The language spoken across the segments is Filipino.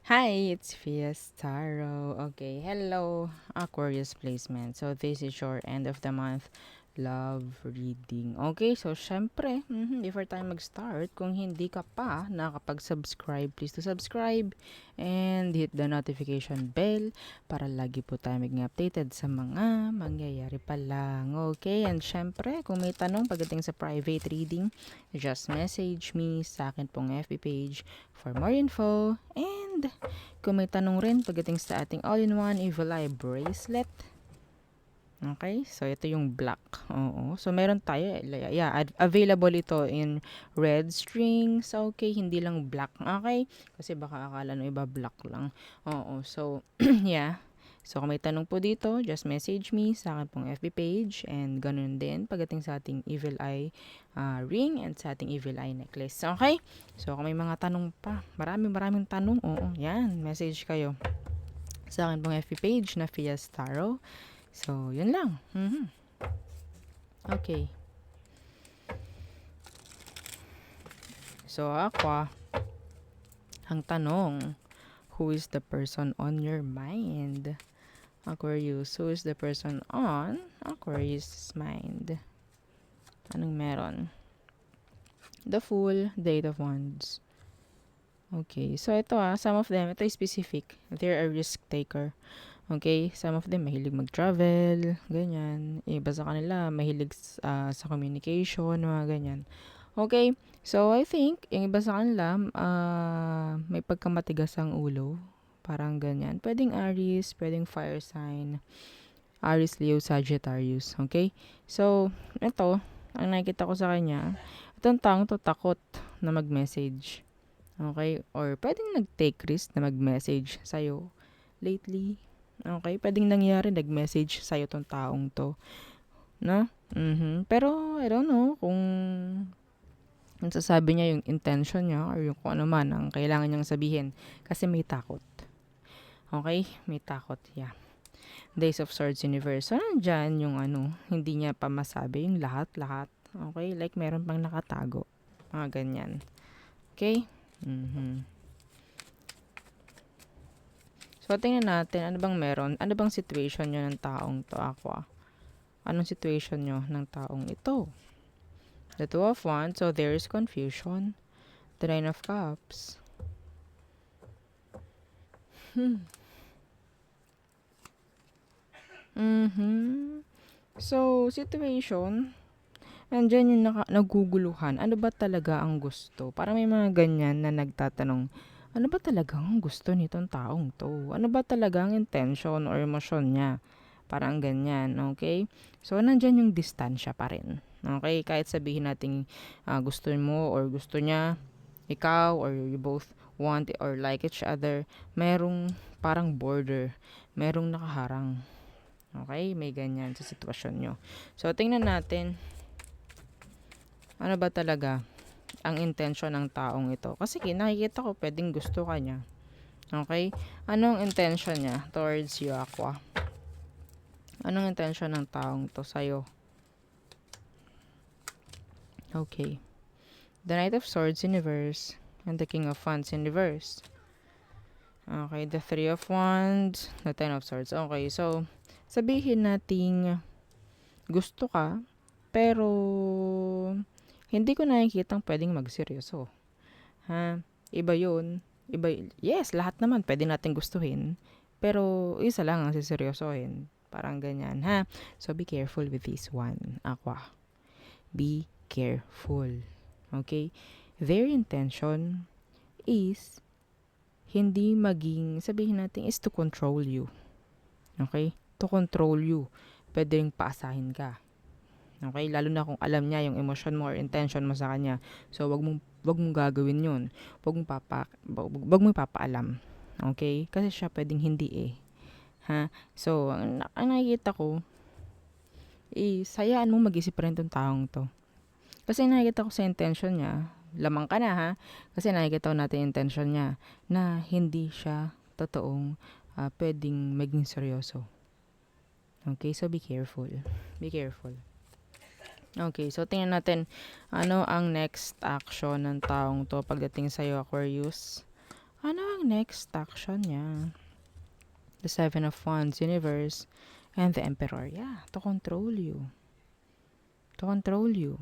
Hi, it's Fiestaro. Okay, hello, Aquarius placement. So, this is your end of the month love reading. Okay, so syempre, before tayo mag-start, kung hindi ka pa nakapag-subscribe, please to subscribe and hit the notification bell para lagi po tayo maging updated sa mga mangyayari pa lang. Okay, and syempre, kung may tanong pagdating sa private reading, just message me sa akin pong FB page for more info. And kung may tanong rin pagdating sa ating all-in-one Evil Eye Bracelet. Okay, so ito yung black. Oo. So meron tayo, yeah, available ito in red strings. Okay, hindi lang black. Okay? Kasi baka akala no iba black lang. Oo. So yeah. So kung may tanong po dito, just message me sa akin pong FB page and ganun din pagdating sa ating Evil Eye ring and sa ating Evil Eye necklace. Okay? So kung may mga tanong pa, maraming tanong, oo, yan, message kayo sa akin pong FB page na Fias Tarot. So, yun lang. Okay. So, Aqua, ang tanong, who is the person on your mind? Aquarius, who is the person on Aquarius' mind? Anong meron? The Fool, the Eight of Wands. Okay, so ito some of them, ito specific. They're a risk taker. Okay, some of them mahilig mag-travel, ganyan. Iba sa kanila, mahilig sa communication, mga ganyan. Okay, so I think, yung iba sa kanila, may pagkamatigas ang ulo. Parang ganyan. Pwedeng Aries, pwedeng fire sign. Aries, Leo, Sagittarius. Okay? So, ito, ang nakikita ko sa kanya, itong taong to takot na mag-message. Okay? Or pwedeng nag-take risk na mag-message sa'yo lately. Okay? Pwedeng nangyari, nag-message sa'yo tong taong to. No? Pero, I don't know kung sasabi niya yung intention niya or yung kung ano man ang kailangan niyang sabihin. Kasi may takot. Okay? May takot. Yeah. Days of Swords Universe. So, nandyan yung hindi niya pa masabi yung lahat-lahat. Okay? Like, meron pang nakatago. Mga ganyan. Okay? So, tingnan natin, ano bang meron? Ano bang situation nyo ng taong to, Aqua? Anong situation nyo ng taong ito? The Two of Wands, so there is confusion. The Nine of Cups. So, situation, andyan yung naguguluhan. Ano ba talaga ang gusto? Parang may mga ganyan na nagtatanong, ano ba talaga ang gusto nitong taong to? Ano ba talaga ang intention or emosyon niya? Parang ganyan, okay? So, nandyan yung distansya pa rin. Okay? Kahit sabihin natin gusto mo or gusto niya, ikaw or you both want or like each other, merong parang border, merong nakaharang. Okay? May ganyan sa sitwasyon nyo. So, tingnan natin, ano ba talaga ang intention ng taong ito? Kasi nakikita ko, pwedeng gusto ka niya. Okay? Anong intention niya towards you, Aqua? Anong intention ng taong to sa'yo? Okay. The Knight of Swords in reverse and the King of Wands in reverse. Okay, the Three of Wands, the Ten of Swords. Okay, so sabihin nating gusto ka, pero hindi ko nakikitang pwedeng magseryoso. Ha? Iba yun. Iba, yes, lahat naman pwede natin gustuhin. Pero isa lang ang siseryosohin. Parang ganyan, ha? So, be careful with this one, Aqua. Be careful. Okay? Their intention is hindi maging, sabihin natin, is to control you. Okay? To control you. Pwede rin paasahin ka. Okay? Lalo na kung alam niya yung emotion mo or intention mo sa kanya. So, wag mong gagawin yun. Wag mong papaalam. Okay? Kasi siya pwedeng hindi eh. Ha? So, ang nakikita ko, sayaan mo mag-isip pa rin tong taong to. Kasi nakikita ko sa intention niya, lamang ka na ha, kasi nakikita ko natin yung intention niya, na hindi siya totoong pwedeng maging seryoso. Okay, so be careful. Be careful. Okay, so tingnan natin ano ang next action ng taong to pagdating sa'yo, Aquarius. Ano ang next action niya? The Seven of Wands, Universe, and the Emperor. Yeah, to control you. To control you.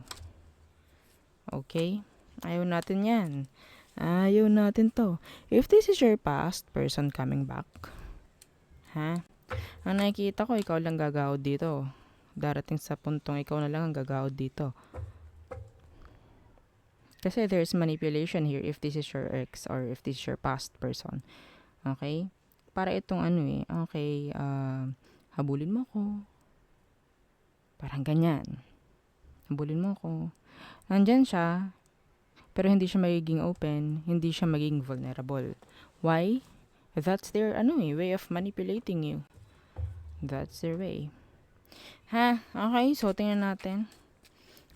Okay? Ayaw natin yan. Ayaw natin to. If this is your past person coming back, ha? Ang nakikita ko, ikaw lang gagawad dito. Darating sa puntong ikaw na lang ang gagawad dito. Kasi there's manipulation here if this is your ex or if this is your past person. Okay? Para itong okay, habulin mo ko. Parang ganyan. Habulin mo ko. Nandyan siya, pero hindi siya magiging open, hindi siya magiging vulnerable. Why? That's their way of manipulating you. That's their way. Ha? Okay, so tingnan natin.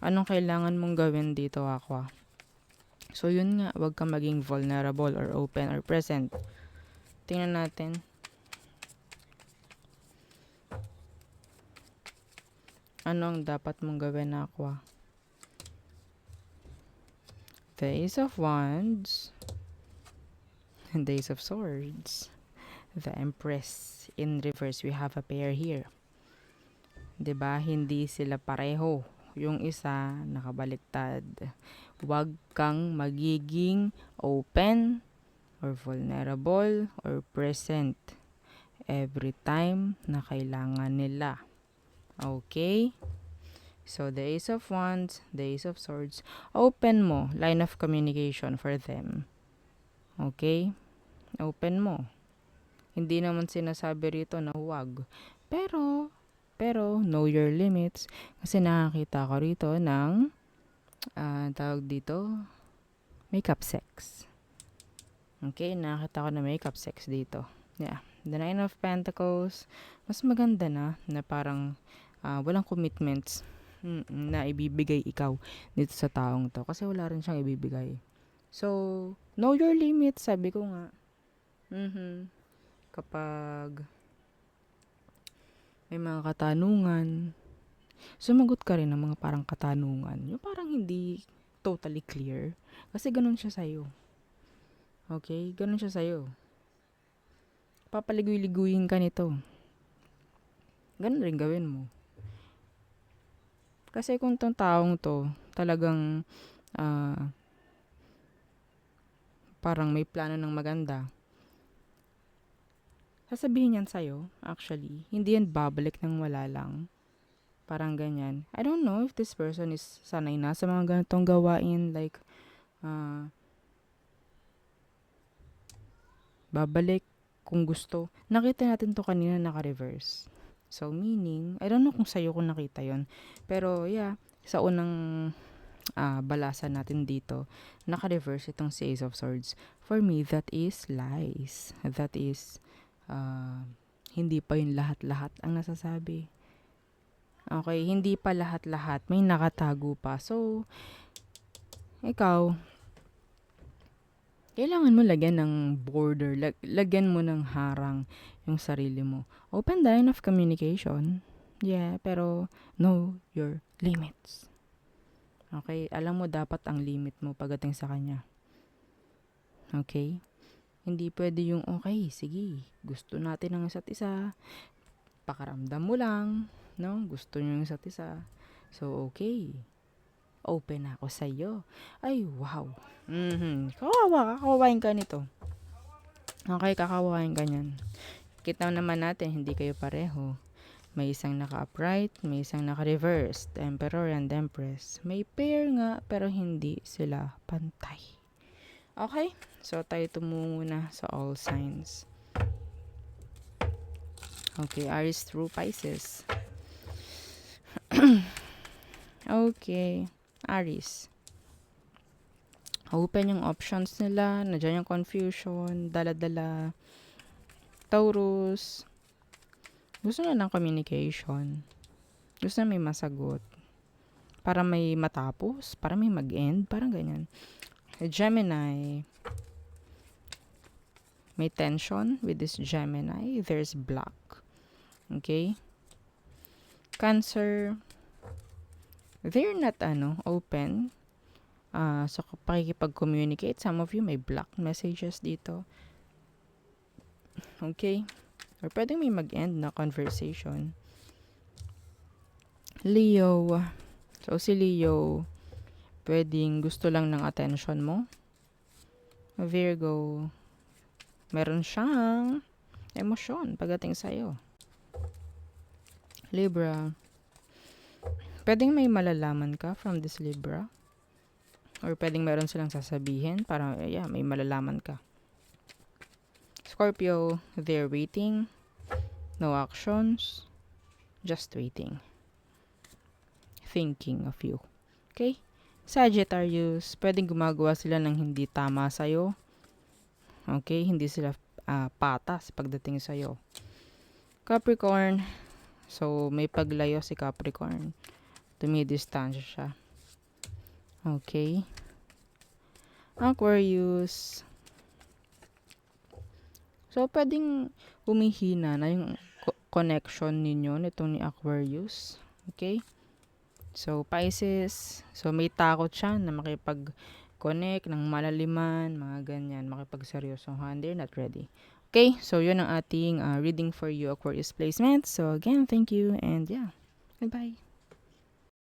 Anong kailangan mong gawin dito, Aqua? So yun nga, wag kang maging vulnerable or open or present. Tingnan natin. Ano ang dapat mong gawin, Aqua? The Ace of Wands. And the Ace of Swords. The Empress. In reverse, we have a pair here. 'Di ba? Hindi sila pareho. Yung isa, nakabaliktad. Huwag kang magiging open or vulnerable or present every time na kailangan nila. Okay? So, the Ace of Wands, the Ace of Swords, open mo, line of communication for them. Okay? Open mo. Hindi naman sinasabi rito na huwag. Pero, know your limits. Kasi nakakita ko rito ng, tawag dito, makeup sex. Okay, nakakita ko na makeup sex dito. Yeah. The Nine of Pentacles, mas maganda na parang walang commitments na ibibigay ikaw dito sa taong to. Kasi wala rin siyang ibibigay. So, know your limits, sabi ko nga. Kapag may mga katanungan, sumagot ka rin ng mga parang katanungan. Yung parang hindi totally clear. Kasi ganun siya sa'yo. Okay? Ganun siya sa'yo. Papaligoy-liguyin ka nito. Ganun rin gawin mo. Kasi kung tong taong to, talagang parang may plano ng maganda, sasabihin yan sa'yo, actually. Hindi yan babalik ng wala lang. Parang ganyan. I don't know if this person is sanay na sa mga ganitong gawain. Like, babalik kung gusto. Nakita natin to kanina naka-reverse. So, meaning, I don't know kung sa'yo kung nakita yon. Pero, yeah, sa unang balasan natin dito, naka-reverse itong si Ace of Swords. For me, that is lies. That is, hindi pa yung lahat-lahat ang nasasabi. Okay, hindi pa lahat-lahat. May nakatago pa. So, ikaw, kailangan mo lagyan ng border, lagyan mo ng harang yung sarili mo. Open the line of communication. Yeah, pero know your limits. Okay, alam mo dapat ang limit mo pagdating sa kanya. Okay? Hindi pwede yung, okay, sige, gusto natin ang isa't isa. Pakaramdam mo lang, no? Gusto nyo yung isa't isa. So, okay. Open ako sa'yo. Ay, wow. Kakawain ka nito. Okay, kakawain ka niyan. Kita naman natin, hindi kayo pareho. May isang naka-upright, may isang naka-reverse. The Emperor and the Empress. May pair nga, pero hindi sila pantay. Okay? So, tayo tumuna sa all signs. Okay, Aries through Pisces. Okay, Aries. Open yung options nila. Nandiyan yung confusion. Dala-dala. Taurus. Gusto na ng communication. Gusto na may masagot. Para may matapos. Para may mag-end. Parang ganyan. Gemini. May tension with this Gemini. There's black. Okay? Cancer. They're not open. sa pakikipag-communicate. Some of you may block messages dito. Okay? Or pwedeng may mag-end na conversation. Leo. So, si Leo, pwedeng gusto lang ng attention mo. Virgo, meron siyang emosyon pagdating sa'yo. Libra, pwedeng may malalaman ka from this Libra. Or pwedeng meron silang sasabihin para may malalaman ka. Scorpio, they're waiting. No actions. Just waiting. Thinking of you. Okay? Sagittarius, pwedeng gumagawa sila ng hindi tama sa'yo. Okay? Hindi sila patas pagdating sa'yo. Capricorn, so may paglayo si Capricorn. Tumidistansya siya. Okay? Aquarius, so pwedeng humihina na yung connection ninyo nitong ni Aquarius. Okay? So, Pisces, so may takot siya na makipag-connect ng malaliman, mga ganyan, makipagseryosohan. They're not ready. Okay, so yun ang ating reading for you, Aquarius placement. So, again, thank you and yeah, goodbye.